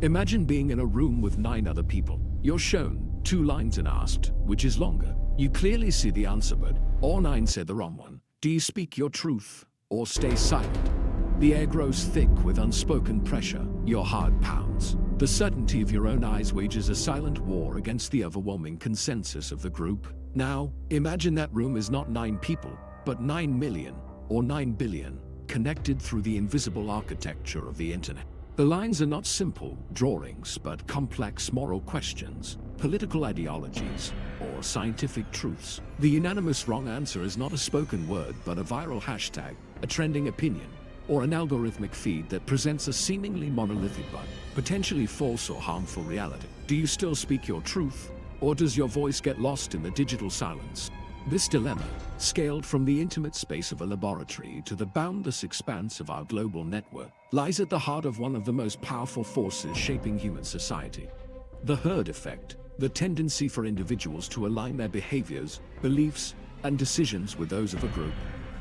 Imagine being in a room with 9 other people. You're shown 2 lines and asked, which is longer? You clearly see the answer, but all 9 said the wrong one. Do you speak your truth or stay silent? The air grows thick with unspoken pressure. Your heart pounds. The certainty of your own eyes wages a silent war against the overwhelming consensus of the group. Now, imagine that room is not 9 people, but 9 million or 9 billion, connected through the invisible architecture of the internet. The lines are not simple drawings, but complex moral questions, political ideologies, or scientific truths. The unanimous wrong answer is not a spoken word, but a viral hashtag, a trending opinion, or an algorithmic feed that presents a seemingly monolithic but potentially false or harmful reality. Do you still speak your truth, or does your voice get lost in the digital silence? This dilemma, scaled from the intimate space of a laboratory to the boundless expanse of our global network, lies at the heart of one of the most powerful forces shaping human society. The herd effect, the tendency for individuals to align their behaviors, beliefs, and decisions with those of a group,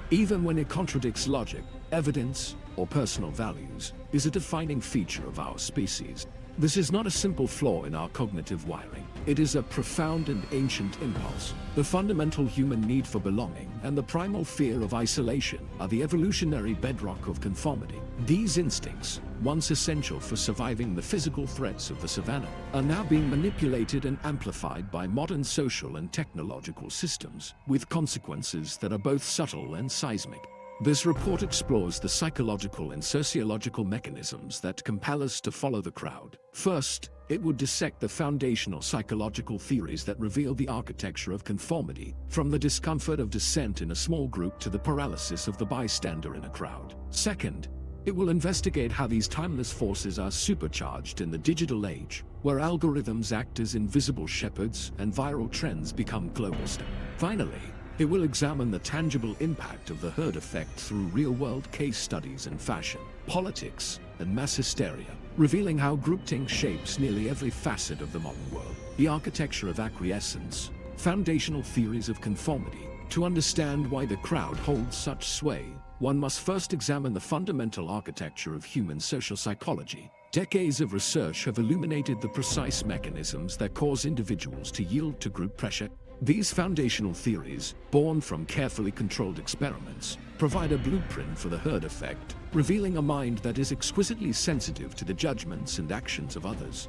even when it contradicts logic, evidence, or personal values, is a defining feature of our species. This is not a simple flaw in our cognitive wiring. It is a profound and ancient impulse. The fundamental human need for belonging and the primal fear of isolation are the evolutionary bedrock of conformity. These instincts, once essential for surviving the physical threats of the savannah, are now being manipulated and amplified by modern social and technological systems, with consequences that are both subtle and seismic. This report explores the psychological and sociological mechanisms that compel us to follow the crowd. First, it would dissect the foundational psychological theories that reveal the architecture of conformity, from the discomfort of dissent in a small group to the paralysis of the bystander in a crowd. Second, it will investigate how these timeless forces are supercharged in the digital age, where algorithms act as invisible shepherds and viral trends become global standards. Finally, it will examine the tangible impact of the herd effect through real-world case studies in fashion, politics, and mass hysteria, revealing how groupthink shapes nearly every facet of the modern world. The architecture of acquiescence, foundational theories of conformity. To understand why the crowd holds such sway, one must first examine the fundamental architecture of human social psychology. Decades of research have illuminated the precise mechanisms that cause individuals to yield to group pressure. These foundational theories, born from carefully controlled experiments, provide a blueprint for the herd effect, revealing a mind that is exquisitely sensitive to the judgments and actions of others.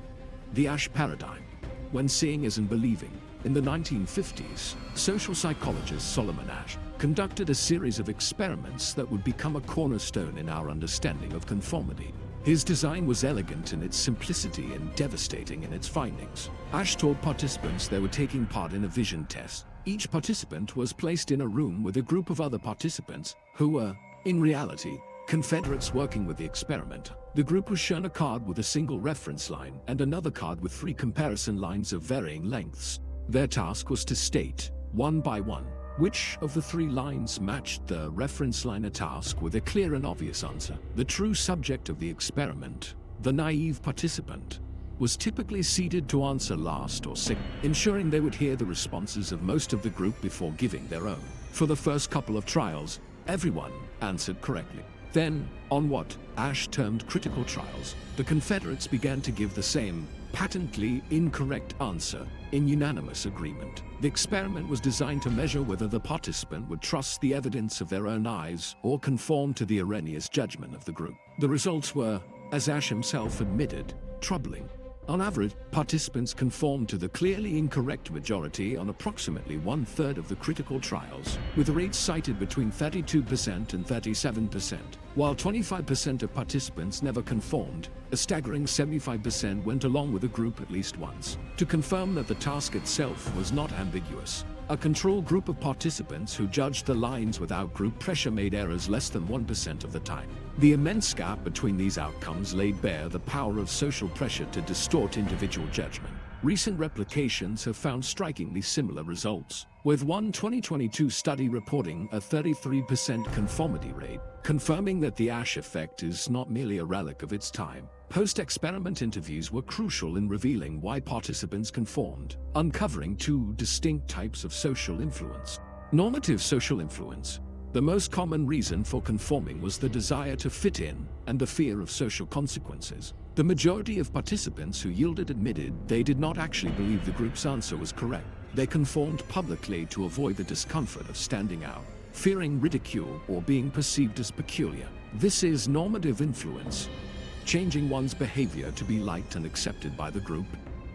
The Asch paradigm. When seeing is in believing, in the 1950s, social psychologist Solomon Asch conducted a series of experiments that would become a cornerstone in our understanding of conformity. His design was elegant in its simplicity and devastating in its findings. Asch told participants they were taking part in a vision test. Each participant was placed in a room with a group of other participants who were, in reality, Confederates working with the experiment. The group was shown a card with a single reference line and another card with 3 comparison lines of varying lengths. Their task was to state, one by one, which of the 3 lines matched the reference line, a task with a clear and obvious answer. The true subject of the experiment, the naive participant, was typically seated to answer last or second, ensuring they would hear the responses of most of the group before giving their own. For the first couple of trials, everyone answered correctly. Then, on what Asch termed critical trials, the Confederates began to give the same, patently incorrect answer in unanimous agreement. The experiment was designed to measure whether the participant would trust the evidence of their own eyes or conform to the erroneous judgment of the group. The results were, as Asch himself admitted, troubling. On average, participants conformed to the clearly incorrect majority on approximately 1/3 of the critical trials, with rates cited between 32% and 37%, while 25% of participants never conformed. A staggering 75% went along with the group at least once. To confirm that the task itself was not ambiguous, a control group of participants who judged the lines without group pressure made errors less than 1% of the time. The immense gap between these outcomes laid bare the power of social pressure to distort individual judgment. Recent replications have found strikingly similar results, with one 2022 study reporting a 33% conformity rate, confirming that the Asch effect is not merely a relic of its time. Post-experiment interviews were crucial in revealing why participants conformed, uncovering 2 distinct types of social influence. Normative social influence. The most common reason for conforming was the desire to fit in and the fear of social consequences. The majority of participants who yielded admitted they did not actually believe the group's answer was correct. They conformed publicly to avoid the discomfort of standing out, fearing ridicule or being perceived as peculiar. This is normative influence, changing one's behavior to be liked and accepted by the group.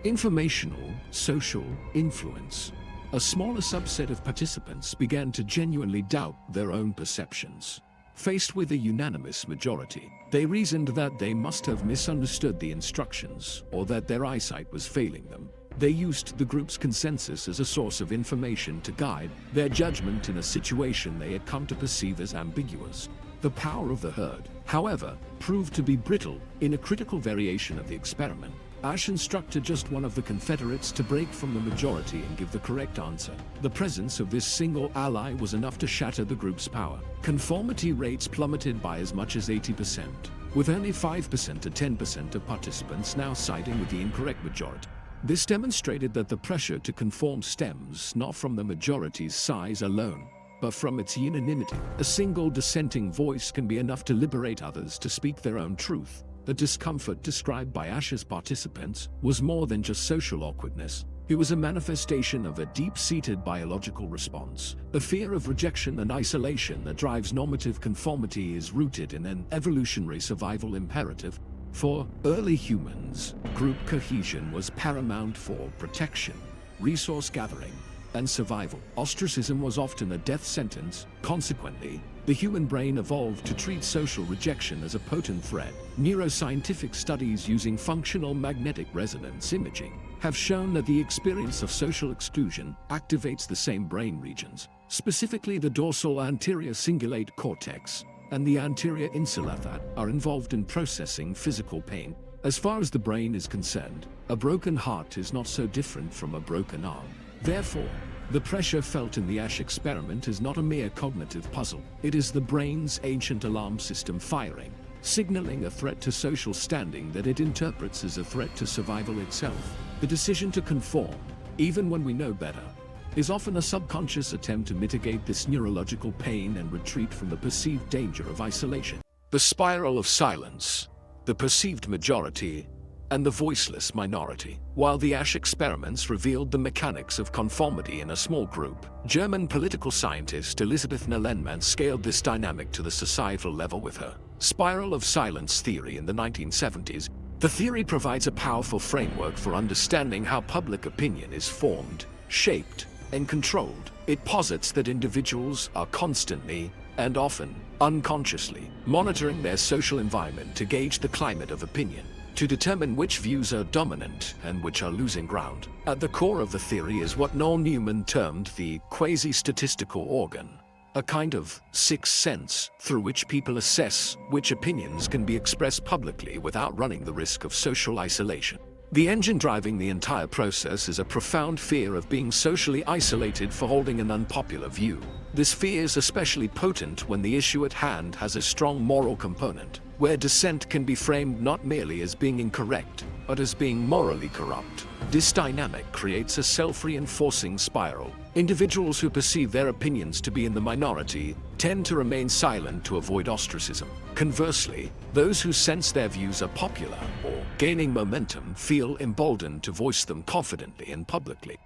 Informational, social influence. A smaller subset of participants began to genuinely doubt their own perceptions. Faced with a unanimous majority, they reasoned that they must have misunderstood the instructions or that their eyesight was failing them. They used the group's consensus as a source of information to guide their judgment in a situation they had come to perceive as ambiguous. The power of the herd, however, proved to be brittle. In a critical variation of the experiment, Asch instructed just one of the Confederates to break from the majority and give the correct answer. The presence of this single ally was enough to shatter the group's power. Conformity rates plummeted by as much as 80%, with only 5% to 10% of participants now siding with the incorrect majority. This demonstrated that the pressure to conform stems not from the majority's size alone, but from its unanimity. A single dissenting voice can be enough to liberate others to speak their own truth. The discomfort described by Asch's participants was more than just social awkwardness. It was a manifestation of a deep-seated biological response. The fear of rejection and isolation that drives normative conformity is rooted in an evolutionary survival imperative. For early humans, group cohesion was paramount for protection, resource gathering, and survival. Ostracism was often a death sentence. Consequently, the human brain evolved to treat social rejection as a potent threat. Neuroscientific studies using functional magnetic resonance imaging have shown that the experience of social exclusion activates the same brain regions, specifically the dorsal anterior cingulate cortex and the anterior insula that are involved in processing physical pain. As far as the brain is concerned, a broken heart is not so different from a broken arm. Therefore, the pressure felt in the Asch experiment is not a mere cognitive puzzle. It is the brain's ancient alarm system firing, signaling a threat to social standing that it interprets as a threat to survival itself. The decision to conform, even when we know better, is often a subconscious attempt to mitigate this neurological pain and retreat from the perceived danger of isolation. The spiral of silence, the perceived majority, and the voiceless minority. While the Asch experiments revealed the mechanics of conformity in a small group, German political scientist Elisabeth Nellenmann scaled this dynamic to the societal level with her spiral of silence theory in the 1970s. The theory provides a powerful framework for understanding how public opinion is formed, shaped, and controlled. It posits that individuals are constantly, and often unconsciously, monitoring their social environment to gauge the climate of opinion, to determine which views are dominant and which are losing ground. At the core of the theory is what Noel Newman termed the quasi-statistical organ, a kind of sixth sense through which people assess which opinions can be expressed publicly without running the risk of social isolation. The engine driving the entire process is a profound fear of being socially isolated for holding an unpopular view. This fear is especially potent when the issue at hand has a strong moral component, where dissent can be framed not merely as being incorrect, but as being morally corrupt. This dynamic creates a self-reinforcing spiral. Individuals who perceive their opinions to be in the minority tend to remain silent to avoid ostracism. Conversely, those who sense their views are popular or gaining momentum feel emboldened to voice them confidently and publicly.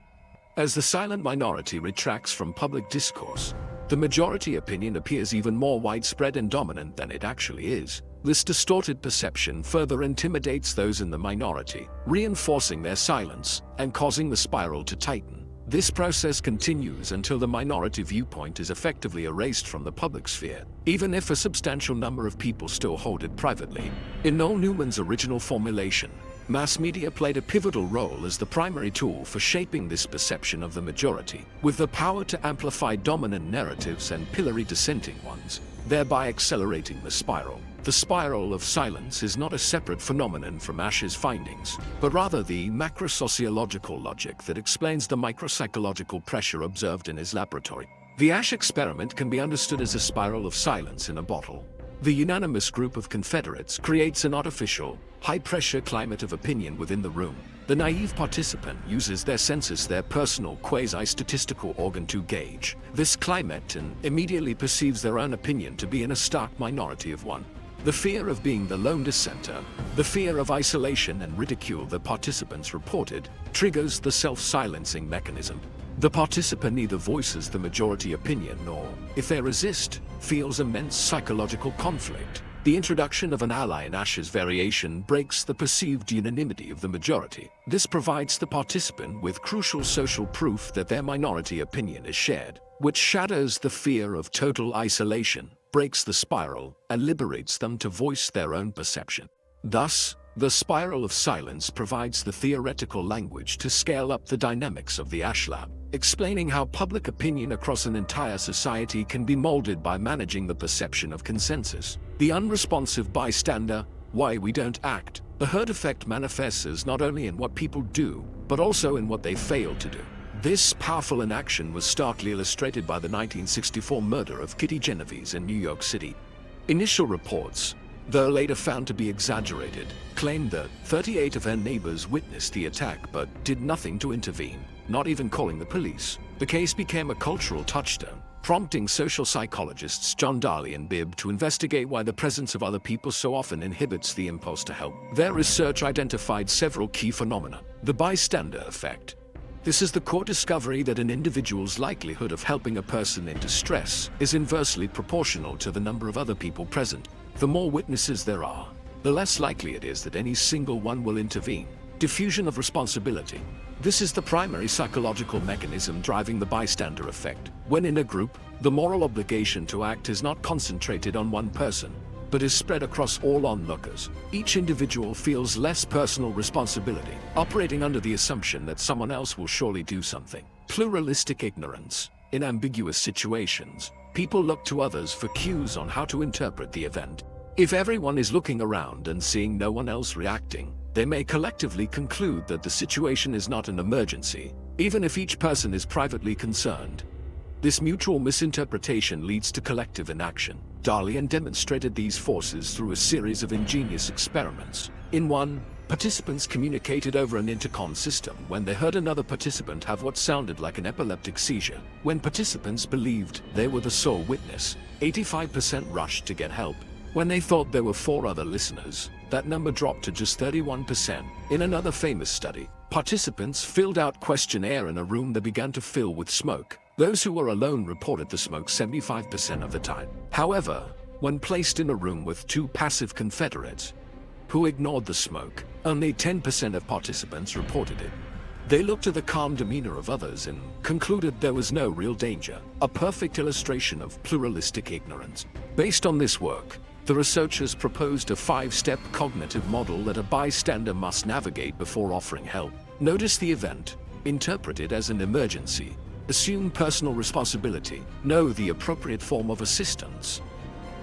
As the silent minority retracts from public discourse, the majority opinion appears even more widespread and dominant than it actually is. This distorted perception further intimidates those in the minority, reinforcing their silence and causing the spiral to tighten. This process continues until the minority viewpoint is effectively erased from the public sphere, even if a substantial number of people still hold it privately. In Noel Newman's original formulation, mass media played a pivotal role as the primary tool for shaping this perception of the majority, with the power to amplify dominant narratives and pillory dissenting ones, thereby accelerating the spiral. The spiral of silence is not a separate phenomenon from Asch's findings, but rather the macrosociological logic that explains the micropsychological pressure observed in his laboratory. The Asch experiment can be understood as a spiral of silence in a bottle. The unanimous group of Confederates creates an artificial, high-pressure climate of opinion within the room. The naive participant uses their senses, their personal quasi-statistical organ, to gauge this climate and immediately perceives their own opinion to be in a stark minority of one. The fear of being the lone dissenter, the fear of isolation and ridicule the participants reported, triggers the self-silencing mechanism. The participant neither voices the majority opinion nor, if they resist, feels immense psychological conflict. The introduction of an ally in Asch's variation breaks the perceived unanimity of the majority. This provides the participant with crucial social proof that their minority opinion is shared, which shatters the fear of total isolation, breaks the spiral, and liberates them to voice their own perception. Thus, the spiral of silence provides the theoretical language to scale up the dynamics of the Asch lab, explaining how public opinion across an entire society can be molded by managing the perception of consensus. The unresponsive bystander, why we don't act. The herd effect manifests not only in what people do, but also in what they fail to do. This powerful inaction was starkly illustrated by the 1964 murder of Kitty Genovese in New York City. Initial reports, though later found to be exaggerated, claimed that 38 of her neighbors witnessed the attack but did nothing to intervene, not even calling the police. The case became a cultural touchstone, prompting social psychologists John Darley and Bibb to investigate why the presence of other people so often inhibits the impulse to help. Their research identified several key phenomena. The bystander effect. This is the core discovery that an individual's likelihood of helping a person in distress is inversely proportional to the number of other people present. The more witnesses there are, the less likely it is that any single one will intervene. Diffusion of responsibility. This is the primary psychological mechanism driving the bystander effect. When in a group, the moral obligation to act is not concentrated on one person, but is spread across all onlookers. Each individual feels less personal responsibility, operating under the assumption that someone else will surely do something. Pluralistic ignorance. In ambiguous situations, people look to others for cues on how to interpret the event. If everyone is looking around and seeing no one else reacting, they may collectively conclude that the situation is not an emergency, even if each person is privately concerned. This mutual misinterpretation leads to collective inaction. Darlian demonstrated these forces through a series of ingenious experiments. In one, participants communicated over an intercom system when they heard another participant have what sounded like an epileptic seizure. When participants believed they were the sole witness, 85% rushed to get help. When they thought there were 4 other listeners, that number dropped to just 31%. In another famous study, participants filled out questionnaire in a room that began to fill with smoke. Those who were alone reported the smoke 75% of the time. However, when placed in a room with 2 passive Confederates, who ignored the smoke, only 10% of participants reported it. They looked at the calm demeanor of others and concluded there was no real danger, a perfect illustration of pluralistic ignorance. Based on this work, the researchers proposed a 5-step cognitive model that a bystander must navigate before offering help. Notice the event, interpret it as an emergency, assume personal responsibility, know the appropriate form of assistance,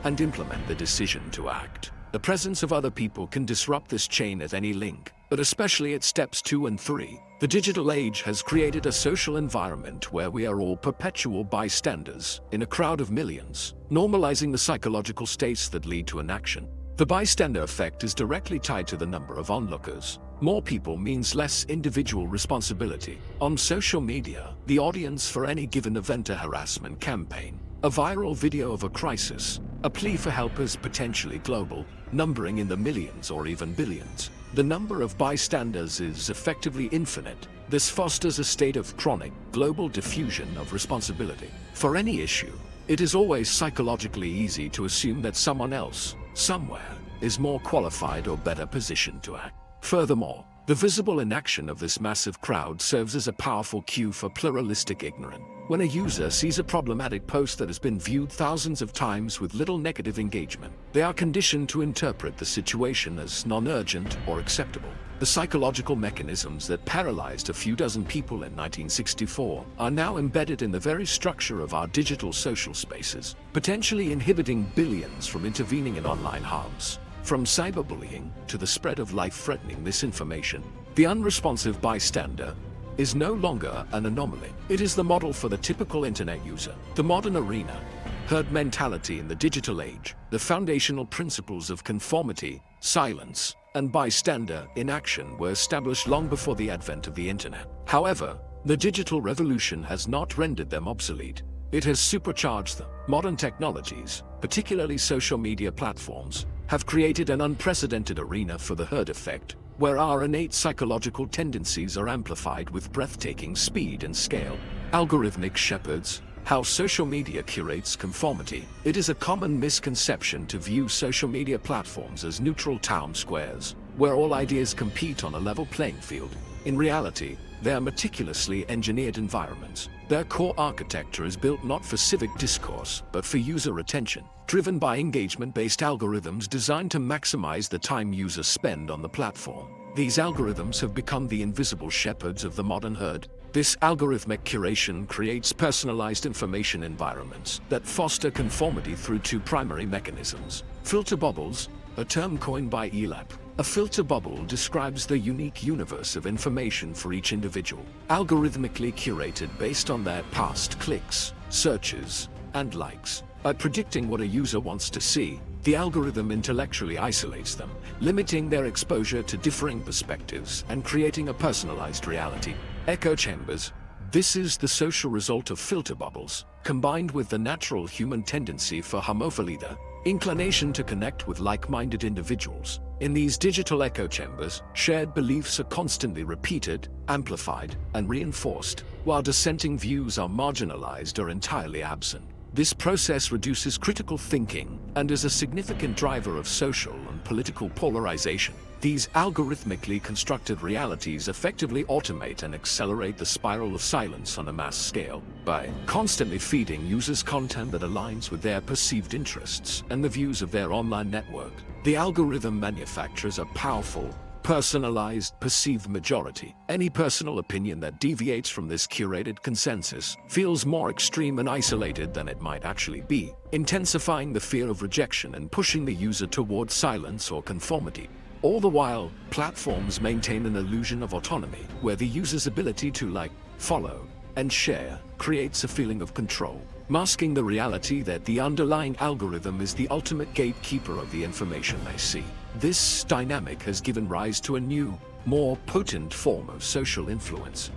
and implement the decision to act. The presence of other people can disrupt this chain at any link, but especially at steps 2 and 3. The digital age has created a social environment where we are all perpetual bystanders in a crowd of millions, normalizing the psychological states that lead to inaction. The bystander effect is directly tied to the number of onlookers. More people means less individual responsibility. On social media, the audience for any given event, a harassment campaign, a viral video of a crisis, a plea for help is potentially global, numbering in the millions or even billions. The number of bystanders is effectively infinite. This fosters a state of chronic, global diffusion of responsibility. For any issue, it is always psychologically easy to assume that someone else, somewhere, is more qualified or better positioned to act. Furthermore, the visible inaction of this massive crowd serves as a powerful cue for pluralistic ignorance. When a user sees a problematic post that has been viewed thousands of times with little negative engagement, they are conditioned to interpret the situation as non-urgent or acceptable. The psychological mechanisms that paralyzed a few dozen people in 1964 are now embedded in the very structure of our digital social spaces, potentially inhibiting billions from intervening in online harms. From cyberbullying to the spread of life-threatening misinformation, the unresponsive bystander is no longer an anomaly. It is the model for the typical internet user. The modern arena, herd mentality in the digital age, the foundational principles of conformity, silence, and bystander inaction were established long before the advent of the internet. However, the digital revolution has not rendered them obsolete. It has supercharged them. Modern technologies, particularly social media platforms, have created an unprecedented arena for the herd effect, where our innate psychological tendencies are amplified with breathtaking speed and scale. Algorithmic shepherds. How social media curates conformity. It is a common misconception to view social media platforms as neutral town squares, where all ideas compete on a level playing field. In reality, they are meticulously engineered environments. Their core architecture is built not for civic discourse, but for user attention, driven by engagement-based algorithms designed to maximize the time users spend on the platform. These algorithms have become the invisible shepherds of the modern herd. This algorithmic curation creates personalized information environments that foster conformity through two primary mechanisms. Filter bubbles, a term coined by ELAP. A filter bubble describes the unique universe of information for each individual, algorithmically curated based on their past clicks, searches, and likes. By predicting what a user wants to see, the algorithm intellectually isolates them, limiting their exposure to differing perspectives and creating a personalized reality. Echo chambers. This is the social result of filter bubbles, combined with the natural human tendency for homophily, the inclination to connect with like-minded individuals. In these digital echo chambers, shared beliefs are constantly repeated, amplified, and reinforced, while dissenting views are marginalized or entirely absent. This process reduces critical thinking and is a significant driver of social and political polarization. These algorithmically constructed realities effectively automate and accelerate the spiral of silence on a mass scale by constantly feeding users content that aligns with their perceived interests and the views of their online network. The algorithm manufactures a powerful, personalized, perceived majority. Any personal opinion that deviates from this curated consensus feels more extreme and isolated than it might actually be, intensifying the fear of rejection and pushing the user toward silence or conformity. All the while, platforms maintain an illusion of autonomy, where the user's ability to like, follow, and share creates a feeling of control, masking the reality that the underlying algorithm is the ultimate gatekeeper of the information they see. This dynamic has given rise to a new, more potent form of social influence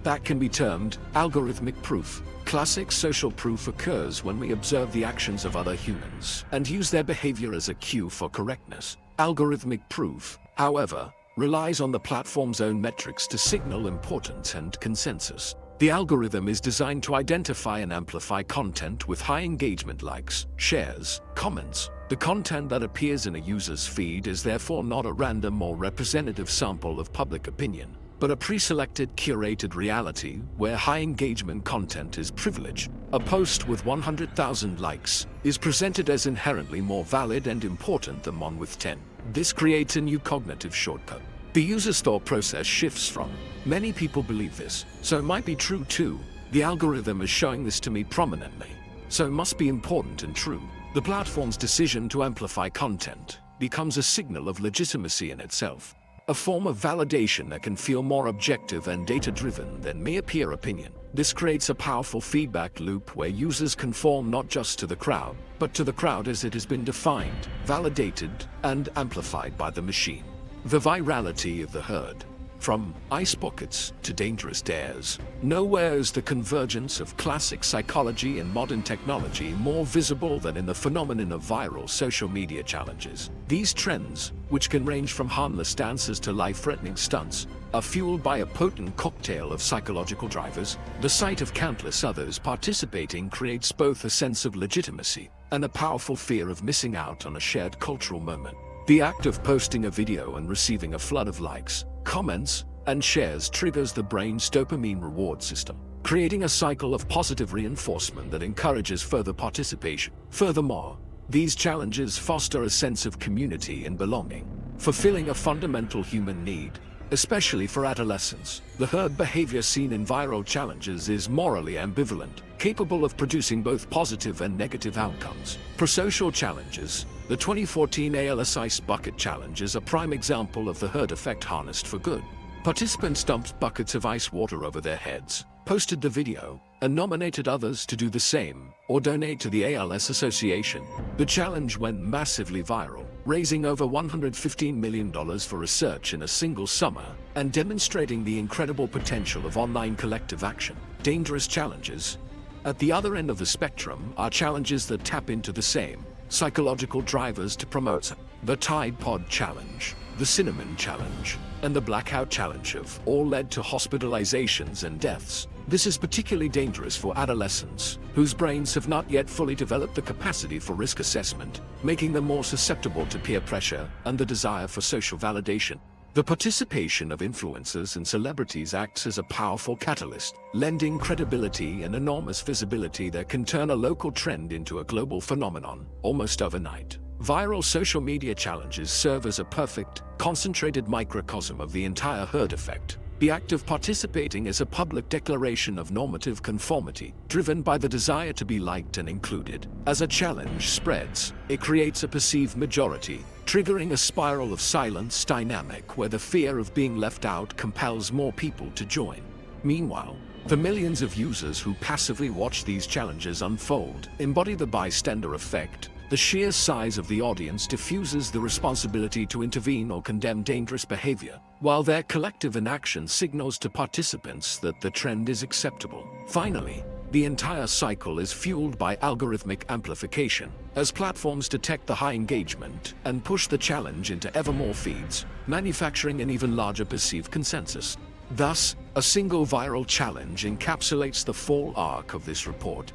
that can be termed algorithmic proof. Classic social proof occurs when we observe the actions of other humans and use their behavior as a cue for correctness. Algorithmic proof, however, relies on the platform's own metrics to signal importance and consensus. The algorithm is designed to identify and amplify content with high engagement, likes, shares, comments. The content that appears in a user's feed is therefore not a random or representative sample of public opinion, but a pre-selected, curated reality where high engagement content is privileged. A post with 100,000 likes is presented as inherently more valid and important than one with 10. This creates a new cognitive shortcut. The user's thought process shifts from, "Many people believe this, so it might be true too. The algorithm is showing this to me prominently, so it must be important and true." The platform's decision to amplify content becomes a signal of legitimacy in itself, a form of validation that can feel more objective and data-driven than mere peer opinion. This creates a powerful feedback loop where users conform not just to the crowd, but to the crowd as it has been defined, validated, and amplified by the machine. The virality of the herd. From ice buckets to dangerous dares, nowhere is the convergence of classic psychology and modern technology more visible than in the phenomenon of viral social media challenges. These trends, which can range from harmless dances to life-threatening stunts, are fueled by a potent cocktail of psychological drivers. The sight of countless others participating creates both a sense of legitimacy and a powerful fear of missing out on a shared cultural moment. The act of posting a video and receiving a flood of likes, comments, and shares triggers the brain's dopamine reward system, creating a cycle of positive reinforcement that encourages further participation. Furthermore, these challenges foster a sense of community and belonging, fulfilling a fundamental human need, especially for adolescents. The herd behavior seen in viral challenges is morally ambivalent, capable of producing both positive and negative outcomes. Prosocial challenges. The 2014 ALS Ice Bucket Challenge is a prime example of the herd effect harnessed for good. Participants dumped buckets of ice water over their heads, posted the video, and nominated others to do the same or donate to the ALS Association. The challenge went massively viral, raising over $115 million for research in a single summer and demonstrating the incredible potential of online collective action. Dangerous challenges. At the other end of the spectrum are challenges that tap into the same psychological drivers to promote the Tide Pod Challenge, the Cinnamon Challenge, and the Blackout Challenge have all led to hospitalizations and deaths. This is particularly dangerous for adolescents, whose brains have not yet fully developed the capacity for risk assessment, making them more susceptible to peer pressure and the desire for social validation. The participation of influencers and celebrities acts as a powerful catalyst, lending credibility and enormous visibility that can turn a local trend into a global phenomenon, almost overnight. Viral social media challenges serve as a perfect, concentrated microcosm of the entire herd effect. The act of participating is a public declaration of normative conformity, driven by the desire to be liked and included. As a challenge spreads, it creates a perceived majority, triggering a spiral of silence dynamic where the fear of being left out compels more people to join. Meanwhile, the millions of users who passively watch these challenges unfold embody the bystander effect. The sheer size of the audience diffuses the responsibility to intervene or condemn dangerous behavior, while their collective inaction signals to participants that the trend is acceptable. Finally, the entire cycle is fueled by algorithmic amplification, as platforms detect the high engagement and push the challenge into ever more feeds, manufacturing an even larger perceived consensus. Thus, a single viral challenge encapsulates the full arc of this report.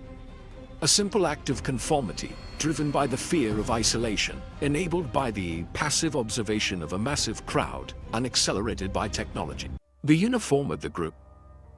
A simple act of conformity, driven by the fear of isolation, enabled by the passive observation of a massive crowd, and accelerated by technology. The uniform of the group.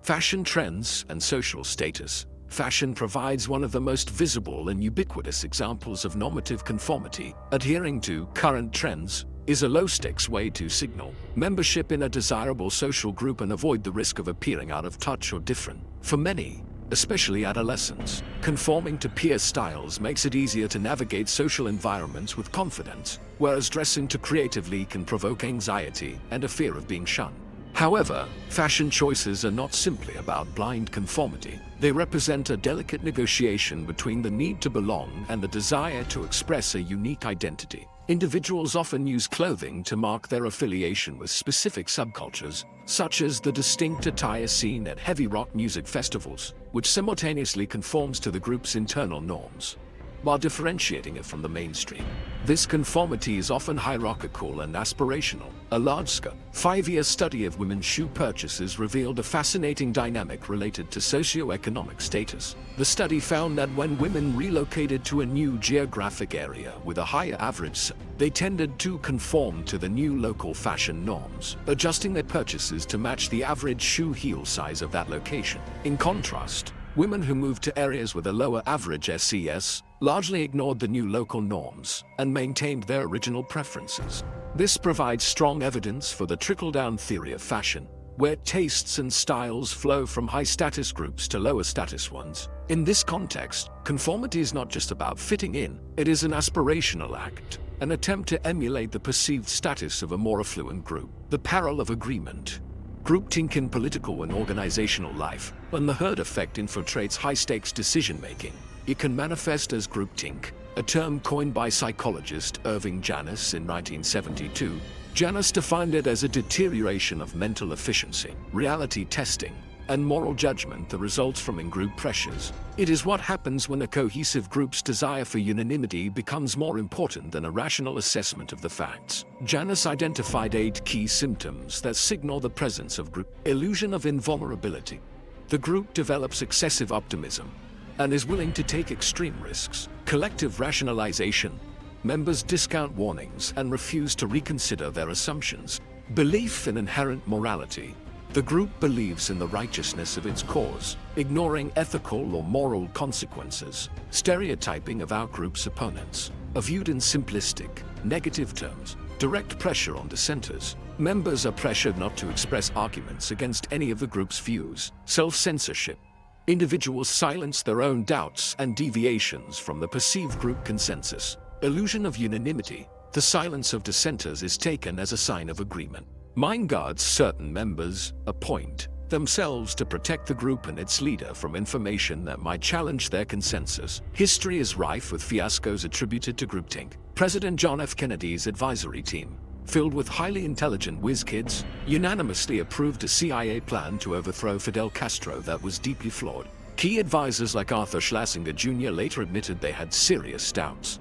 Fashion trends and social status. Fashion provides one of the most visible and ubiquitous examples of normative conformity. Adhering to current trends is a low-stakes way to signal membership in a desirable social group and avoid the risk of appearing out of touch or different. For many, especially adolescents, conforming to peer styles makes it easier to navigate social environments with confidence, whereas dressing too creatively can provoke anxiety and a fear of being shunned. However, fashion choices are not simply about blind conformity. They represent a delicate negotiation between the need to belong and the desire to express a unique identity. Individuals often use clothing to mark their affiliation with specific subcultures, such as the distinct attire seen at heavy rock music festivals, which simultaneously conforms to the group's internal norms, while differentiating it from the mainstream. This conformity is often hierarchical and aspirational. A large-scale, 5-year study of women's shoe purchases revealed a fascinating dynamic related to socioeconomic status. The study found that when women relocated to a new geographic area with a higher average, they tended to conform to the new local fashion norms, adjusting their purchases to match the average shoe heel size of that location. In contrast, women who moved to areas with a lower average SES largely ignored the new local norms and maintained their original preferences. This provides strong evidence for the trickle-down theory of fashion, where tastes and styles flow from high-status groups to lower-status ones. In this context, conformity is not just about fitting in, it is an aspirational act, an attempt to emulate the perceived status of a more affluent group. The peril of agreement. Groupthink in political and organizational life. When the herd effect infiltrates high-stakes decision-making, it can manifest as groupthink, a term coined by psychologist Irving Janis in 1972. Janis defined it as a deterioration of mental efficiency, reality testing, and moral judgment that results from in-group pressures. It is what happens when a cohesive group's desire for unanimity becomes more important than a rational assessment of the facts. Janis identified 8 key symptoms that signal the presence of group. Illusion of invulnerability. The group develops excessive optimism and is willing to take extreme risks. Collective rationalization. Members discount warnings and refuse to reconsider their assumptions. Belief in inherent morality. The group believes in the righteousness of its cause, ignoring ethical or moral consequences. Stereotyping of our group's opponents are viewed in simplistic, negative terms. Direct pressure on dissenters. Members are pressured not to express arguments against any of the group's views. Self-censorship. Individuals silence their own doubts and deviations from the perceived group consensus. Illusion of unanimity. The silence of dissenters is taken as a sign of agreement. Mind guards. Certain members appoint themselves to protect the group and its leader from information that might challenge their consensus. History is rife with fiascos attributed to groupthink. President John F. Kennedy's advisory team, filled with highly intelligent whiz-kids, unanimously approved a CIA plan to overthrow Fidel Castro that was deeply flawed. Key advisors like Arthur Schlesinger Jr. later admitted they had serious doubts.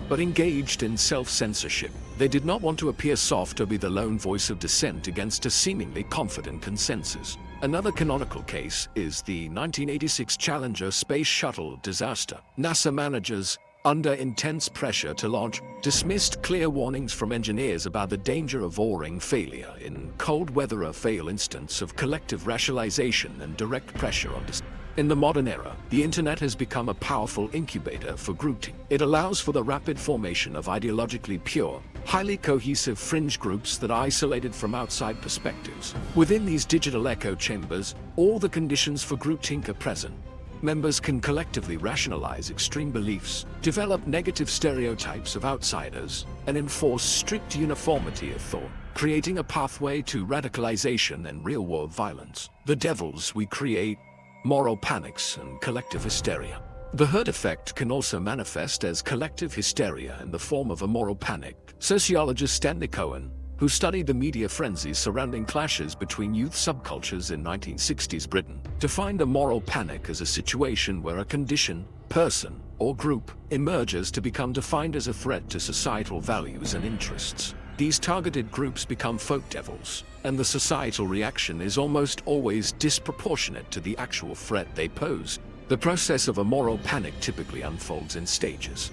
but engaged in self-censorship. They did not want to appear soft or be the lone voice of dissent against a seemingly confident consensus. Another canonical case is the 1986 Challenger space shuttle disaster. NASA managers, under intense pressure to launch, dismissed clear warnings from engineers about the danger of O-ring failure in cold weather, a fail instance of collective rationalization and direct pressure on dissent. In the modern era, the internet has become a powerful incubator for groupthink. It allows for the rapid formation of ideologically pure, highly cohesive fringe groups that are isolated from outside perspectives. Within these digital echo chambers, all the conditions for groupthink are present. Members can collectively rationalize extreme beliefs, develop negative stereotypes of outsiders, and enforce strict uniformity of thought, creating a pathway to radicalization and real-world violence. The devils we create: moral panics and collective hysteria. The herd effect can also manifest as collective hysteria in the form of a moral panic. Sociologist Stanley Cohen, who studied the media frenzies surrounding clashes between youth subcultures in 1960s Britain, defined a moral panic as a situation where a condition, person, or group emerges to become defined as a threat to societal values and interests. These targeted groups become folk devils, and the societal reaction is almost always disproportionate to the actual threat they pose. The process of a moral panic typically unfolds in stages.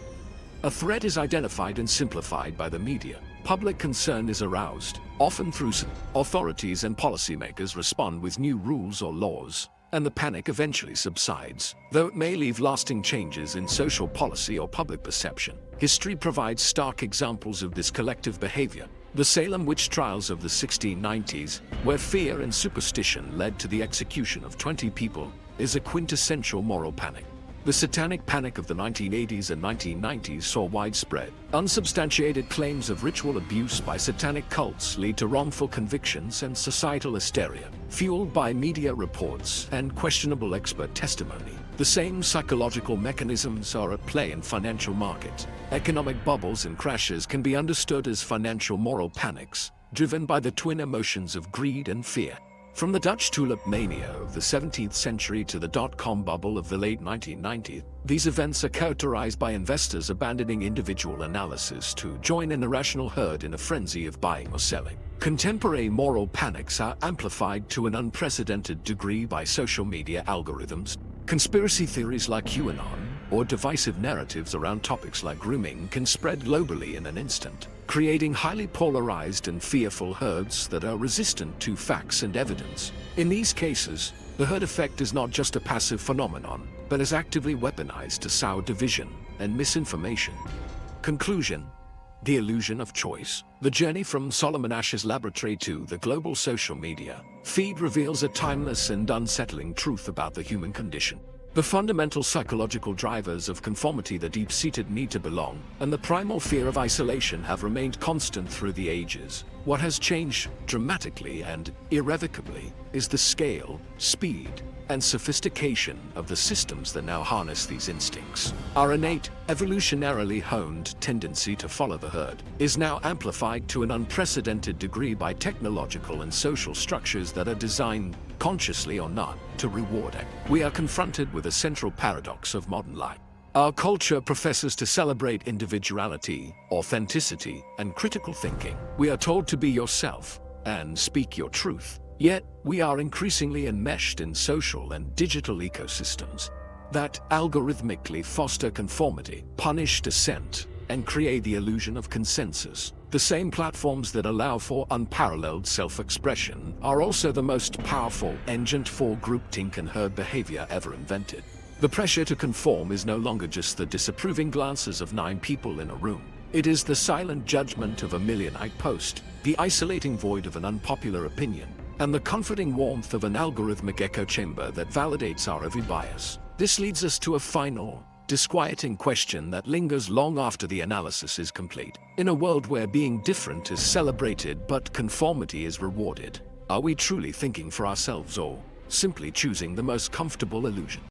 A threat is identified and simplified by the media. Public concern is aroused, often through authorities and policymakers respond with new rules or laws, and the panic eventually subsides, though it may leave lasting changes in social policy or public perception. History provides stark examples of this collective behavior. The Salem witch trials of the 1690s, where fear and superstition led to the execution of 20 people, is a quintessential moral panic. The satanic panic of the 1980s and 1990s saw widespread, unsubstantiated claims of ritual abuse by satanic cults lead to wrongful convictions and societal hysteria, fueled by media reports and questionable expert testimony. The same psychological mechanisms are at play in financial markets. Economic bubbles and crashes can be understood as financial moral panics, driven by the twin emotions of greed and fear. From the Dutch tulip mania of the 17th century to the dot-com bubble of the late 1990s, these events are characterized by investors abandoning individual analysis to join an irrational herd in a frenzy of buying or selling. Contemporary moral panics are amplified to an unprecedented degree by social media algorithms. Conspiracy theories like QAnon or divisive narratives around topics like grooming can spread globally in an instant, creating highly polarized and fearful herds that are resistant to facts and evidence. In these cases, the herd effect is not just a passive phenomenon, but is actively weaponized to sow division and misinformation. Conclusion: the illusion of choice. The journey from Solomon Asch's laboratory to the global social media feed reveals a timeless and unsettling truth about the human condition. The fundamental psychological drivers of conformity, the deep-seated need to belong, and the primal fear of isolation have remained constant through the ages. What has changed dramatically and irrevocably is the scale, speed, and sophistication of the systems that now harness these instincts. Our innate, evolutionarily honed tendency to follow the herd is now amplified to an unprecedented degree by technological and social structures that are designed, consciously or not, to reward it. We are confronted with a central paradox of modern life. Our culture professes to celebrate individuality, authenticity, and critical thinking. We are told to be yourself and speak your truth. Yet, we are increasingly enmeshed in social and digital ecosystems that algorithmically foster conformity, punish dissent, and create the illusion of consensus. The same platforms that allow for unparalleled self-expression are also the most powerful engine for groupthink and herd behavior ever invented. The pressure to conform is no longer just the disapproving glances of 9 people in a room. It is the silent judgment of a million-eyed post, the isolating void of an unpopular opinion, and the comforting warmth of an algorithmic echo chamber that validates our every bias. This leads us to a final, disquieting question that lingers long after the analysis is complete. In a world where being different is celebrated but conformity is rewarded, are we truly thinking for ourselves or simply choosing the most comfortable illusion?